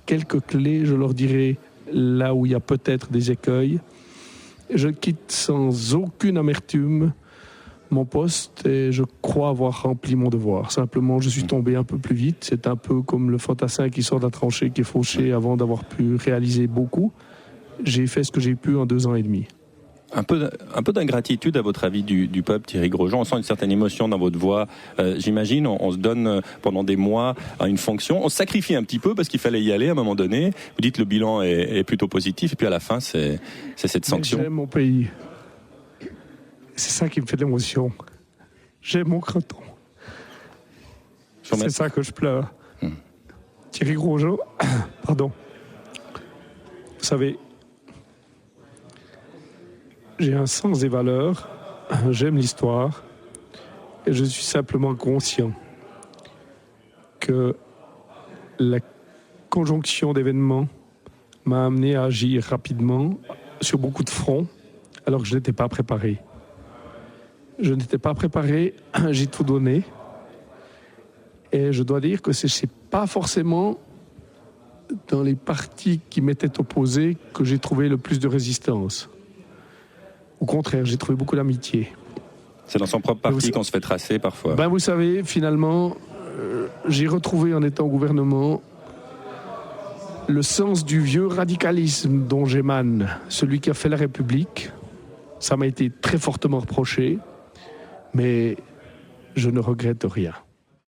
quelques clés, je leur dirai là où il y a peut-être des écueils. Je quitte sans aucune amertume mon poste et je crois avoir rempli mon devoir. Simplement, je suis tombé un peu plus vite. C'est un peu comme le fantassin qui sort de la tranchée, qui est fauché avant d'avoir pu réaliser beaucoup. J'ai fait ce que j'ai pu en 2 ans et demi. Un peu d'ingratitude à votre avis du peuple, Thierry Grosjean. On sent une certaine émotion dans votre voix. J'imagine, on se donne pendant des mois à une fonction. On se sacrifie un petit peu parce qu'il fallait y aller à un moment donné. Vous dites que le bilan est plutôt positif et puis à la fin, c'est cette sanction. Mais j'aime mon pays. C'est ça qui me fait de l'émotion. J'aime mon canton. C'est ça que je pleure. Thierry Grosjean, pardon. Vous savez, j'ai un sens des valeurs, j'aime l'histoire, et je suis simplement conscient que la conjonction d'événements m'a amené à agir rapidement sur beaucoup de fronts, alors que je n'étais pas préparé. Je n'étais pas préparé, j'ai tout donné, et je dois dire que c'est pas forcément dans les partis qui m'étaient opposés que j'ai trouvé le plus de résistance. Au contraire, j'ai trouvé beaucoup d'amitié. C'est dans son propre parti qu'on se fait tracer parfois. Vous savez, finalement, j'ai retrouvé en étant au gouvernement le sens du vieux radicalisme dont j'émane, celui qui a fait la République. Ça m'a été très fortement reproché, mais je ne regrette rien.